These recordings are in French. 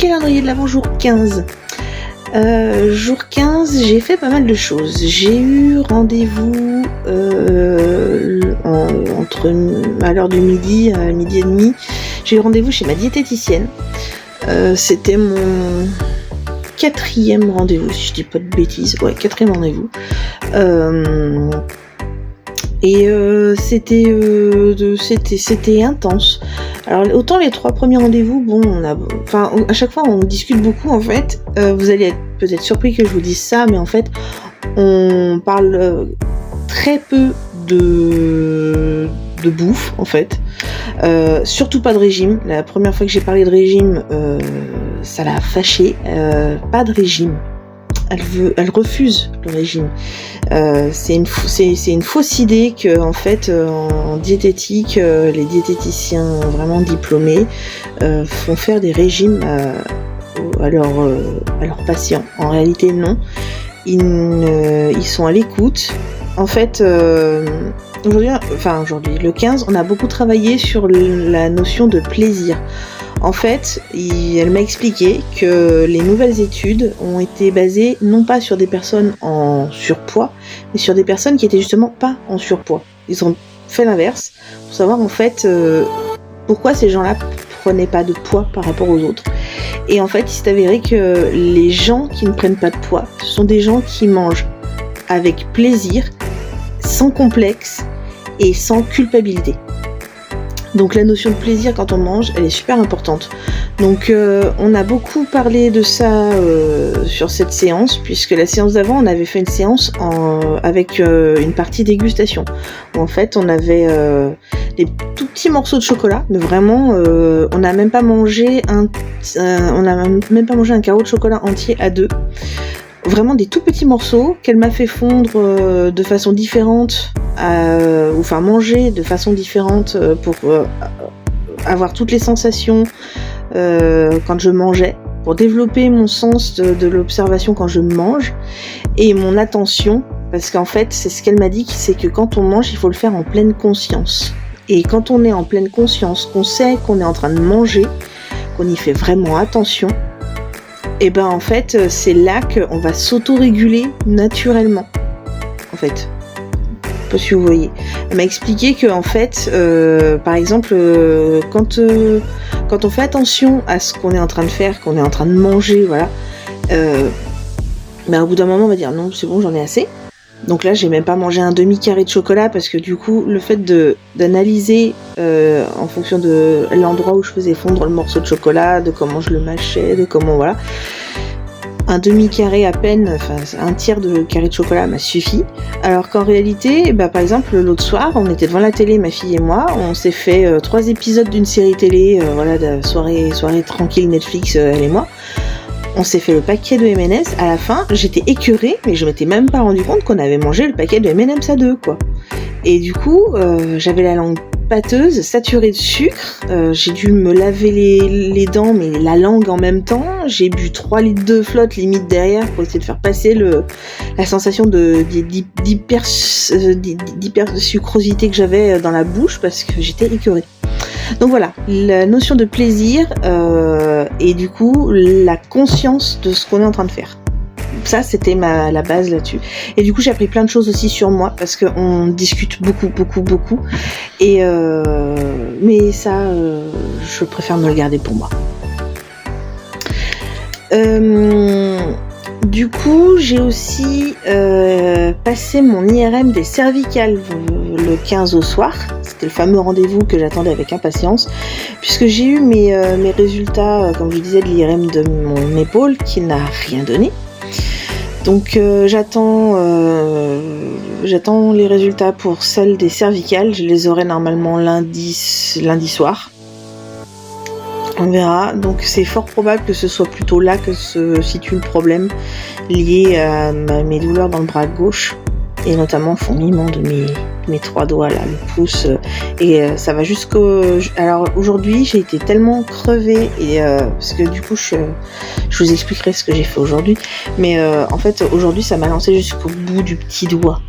calendrier de l'Avent jour 15. Jour 15, j'ai fait pas mal de choses. J'ai eu rendez-vous à l'heure du midi, à midi et demi. J'ai eu rendez-vous chez ma diététicienne. C'était mon 4e rendez-vous, si je dis pas de bêtises. Ouais, 4e rendez-vous. C'était intense. Alors autant les 3 premiers rendez-vous, à chaque fois on discute beaucoup en fait. Vous allez être peut-être surpris que je vous dise ça, mais en fait on parle très peu de bouffe en fait. Surtout pas de régime. La première fois que j'ai parlé de régime, ça l'a fâchée. Pas de régime. Elle refuse le régime. C'est une fausse idée que en fait en diététique, les diététiciens vraiment diplômés font faire des régimes à leurs patients. En réalité, non. Ils sont à l'écoute. En fait, aujourd'hui, le 15, on a beaucoup travaillé sur la notion de plaisir. En fait, elle m'a expliqué que les nouvelles études ont été basées non pas sur des personnes en surpoids, mais sur des personnes qui étaient justement pas en surpoids. Ils ont fait l'inverse pour savoir en fait pourquoi ces gens-là prenaient pas de poids par rapport aux autres. Et en fait, il s'est avéré que les gens qui ne prennent pas de poids, ce sont des gens qui mangent avec plaisir, sans complexe et sans culpabilité. Donc la notion de plaisir quand on mange, elle est super importante. Donc on a beaucoup parlé de ça sur cette séance, puisque la séance d'avant, on avait fait une séance avec une partie dégustation. Où en fait, on avait des tout petits morceaux de chocolat, mais vraiment, on n'a même pas mangé un carreau de chocolat entier à 2. Vraiment des tout petits morceaux qu'elle m'a fait fondre de façon différente, manger de façon différente pour avoir toutes les sensations quand je mangeais, pour développer mon sens de l'observation quand je mange et mon attention, parce qu'en fait c'est ce qu'elle m'a dit, c'est que quand on mange il faut le faire en pleine conscience, et quand on est en pleine conscience, qu'on sait qu'on est en train de manger, qu'on y fait vraiment attention, et ben en fait c'est là qu'on va s'auto-réguler naturellement en fait. Je sais pas si vous voyez. Elle m'a expliqué que en fait par exemple quand on fait attention à ce qu'on est en train de faire, qu'on est en train de manger, voilà, au bout d'un moment on va dire non, c'est bon, j'en ai assez. Donc là j'ai même pas mangé un demi-carré de chocolat, parce que du coup le fait d'analyser en fonction de l'endroit où je faisais fondre le morceau de chocolat, de comment je le mâchais, de comment voilà, un demi-carré à peine, un tiers de carré de chocolat m'a suffi. Alors qu'en réalité, par exemple l'autre soir on était devant la télé, ma fille et moi, on s'est fait 3 épisodes d'une série télé, de soirée tranquille Netflix, elle et moi. On s'est fait le paquet de M&M's. À la fin, j'étais écœurée, mais je m'étais même pas rendu compte qu'on avait mangé le paquet de M&M's à 2, quoi. Et du coup, j'avais la langue pâteuse, saturée de sucre. J'ai dû me laver les dents, mais la langue en même temps. J'ai bu 3 litres de flotte limite derrière pour essayer de faire passer la sensation d'hyper sucrosité que j'avais dans la bouche, parce que j'étais écœurée. Donc voilà, la notion de plaisir et du coup la conscience de ce qu'on est en train de faire. Ça, c'était la base là-dessus. Et du coup, j'ai appris plein de choses aussi sur moi, parce qu'on discute beaucoup. Et mais ça, je préfère me le garder pour moi. Du coup, j'ai aussi passé mon IRM des cervicales le 15 au soir. C'était le fameux rendez-vous que j'attendais avec impatience, puisque j'ai eu mes résultats, comme je disais, de l'IRM de mon épaule, qui n'a rien donné. Donc j'attends les résultats pour celles des cervicales. Je les aurai normalement lundi soir. On verra. Donc c'est fort probable que ce soit plutôt là que se situe le problème lié à mes douleurs dans le bras gauche, et notamment le fourmillement de mes 3 doigts là, le pouce, et ça va jusqu'au... Alors aujourd'hui j'ai été tellement crevée, et parce que du coup je vous expliquerai ce que j'ai fait aujourd'hui, mais en fait aujourd'hui ça m'a lancé jusqu'au bout du petit doigt.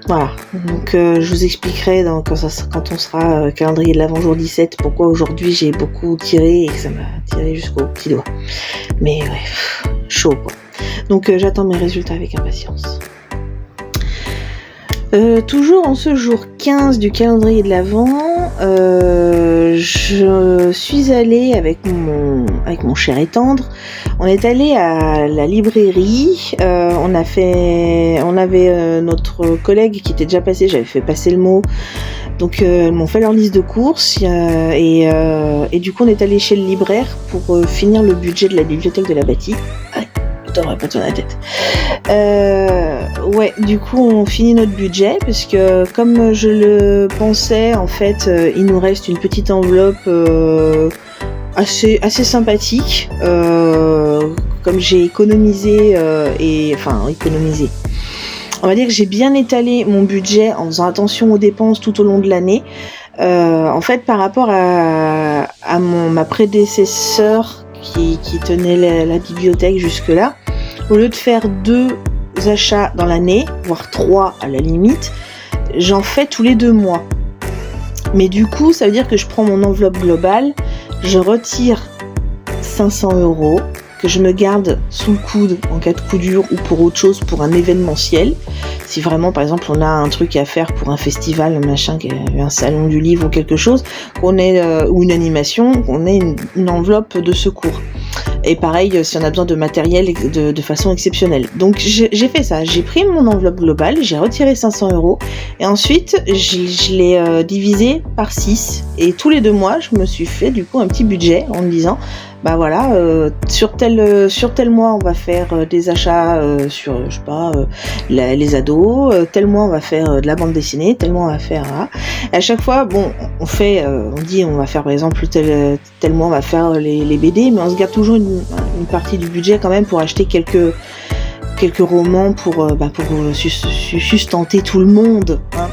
Voilà, donc je vous expliquerai quand on sera calendrier de l'Avent jour 17 pourquoi aujourd'hui j'ai beaucoup tiré et que ça m'a tiré jusqu'au petit doigt. Mais ouais, chaud quoi. Donc j'attends mes résultats avec impatience. Toujours en ce jour 15 du calendrier de l'Avent, je suis allée avec mon cher et tendre. On est allé à la librairie. On avait notre collègue qui était déjà passé. J'avais fait passer le mot. Donc ils m'ont fait leur liste de courses et du coup on est allé chez le libraire pour finir le budget de la bibliothèque de la Bâtie. T'aurais pas tourné la tête. Ouais, du coup on finit notre budget parce que comme je le pensais, en fait, il nous reste une petite enveloppe assez sympathique. Comme j'ai économisé économisé. On va dire que j'ai bien étalé mon budget en faisant attention aux dépenses tout au long de l'année. En fait, par rapport à ma prédécesseur qui tenait la bibliothèque jusque-là, au lieu de faire 2 achats dans l'année, voire 3 à la limite, j'en fais tous les 2 mois. Mais du coup, ça veut dire que je prends mon enveloppe globale, je retire 500 € que je me garde sous le coude en cas de coup dur ou pour autre chose, pour un événementiel. Si vraiment, par exemple, on a un truc à faire pour un festival, un salon du livre ou quelque chose, ou une animation, qu'on ait une enveloppe de secours. Et pareil, si on a besoin de matériel de façon exceptionnelle. Donc j'ai fait ça, j'ai pris mon enveloppe globale, j'ai retiré 500 € et ensuite je l'ai divisé par 6. Et tous les 2 mois, je me suis fait du coup un petit budget en me disant, bah voilà, sur tel mois on va faire des achats sur, je sais pas, les ados, tel mois on va faire de la bande dessinée, tel mois on va faire là. Et à chaque fois, bon, on dit on va faire par exemple tel mois on va faire les BD, mais on se garde toujours une partie du budget quand même pour acheter quelques romans pour sustenter tout le monde, hein.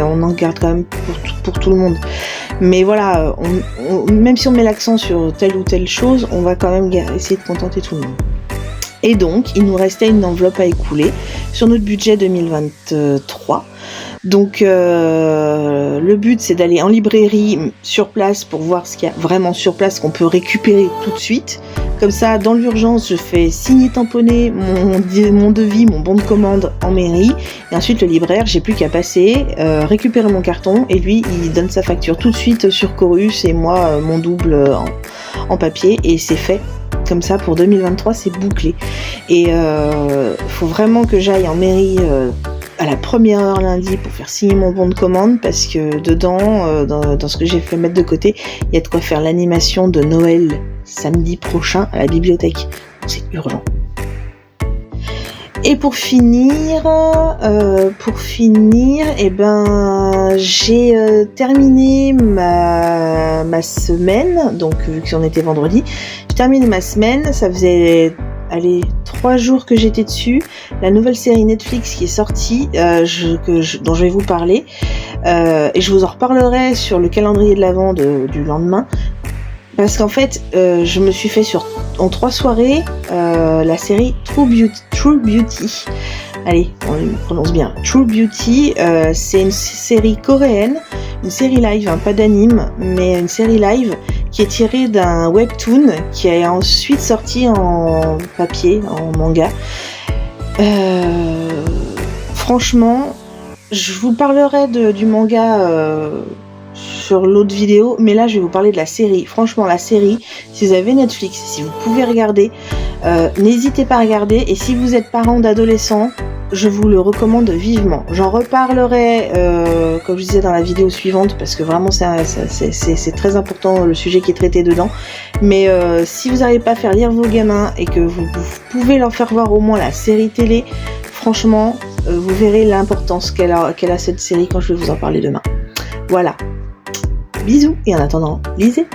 On en garde quand même pour tout le monde. Mais voilà, même si on met l'accent sur telle ou telle chose, on va quand même essayer de contenter tout le monde. Et donc, il nous restait une enveloppe à écouler sur notre budget 2023. Donc, le but, c'est d'aller en librairie sur place pour voir ce qu'il y a vraiment sur place qu'on peut récupérer tout de suite. Comme ça, dans l'urgence, je fais signer, tamponner mon devis, mon bon de commande en mairie. Et ensuite, le libraire, j'ai plus qu'à passer, récupérer mon carton. Et lui, il donne sa facture tout de suite sur Chorus et moi, mon double en papier. Et c'est fait. Comme ça, pour 2023, c'est bouclé. Et faut vraiment que j'aille en mairie à la première heure lundi pour faire signer mon bon de commande, parce que dedans, dans ce que j'ai fait mettre de côté, il y a de quoi faire l'animation de Noël samedi prochain à la bibliothèque. C'est urgent. Et pour finir, j'ai terminé ma semaine, donc vu qu'on était vendredi, j'ai terminé ma semaine, ça faisait 3 jours que j'étais dessus, la nouvelle série Netflix qui est sortie, dont je vais vous parler, et je vous en reparlerai sur le calendrier de l'Avent du lendemain, parce qu'en fait, je me suis fait en 3 soirées la série True Beauty. Allez, on le prononce bien. True Beauty, c'est une série coréenne, une série live, pas d'anime, mais une série live qui est tirée d'un webtoon qui est ensuite sorti en papier, en manga. Franchement, je vous parlerai du manga sur l'autre vidéo, mais là je vais vous parler de la série. Franchement, la série, si vous avez Netflix, si vous pouvez regarder, n'hésitez pas à regarder, et si vous êtes parent d'adolescents, je vous le recommande vivement. J'en reparlerai, comme je disais, dans la vidéo suivante, parce que vraiment c'est très important le sujet qui est traité dedans. Mais si vous n'arrivez pas à faire lire vos gamins et que vous pouvez leur faire voir au moins la série télé, franchement, vous verrez l'importance qu'elle a cette série quand je vais vous en parler demain. Voilà. Bisous, et en attendant, lisez.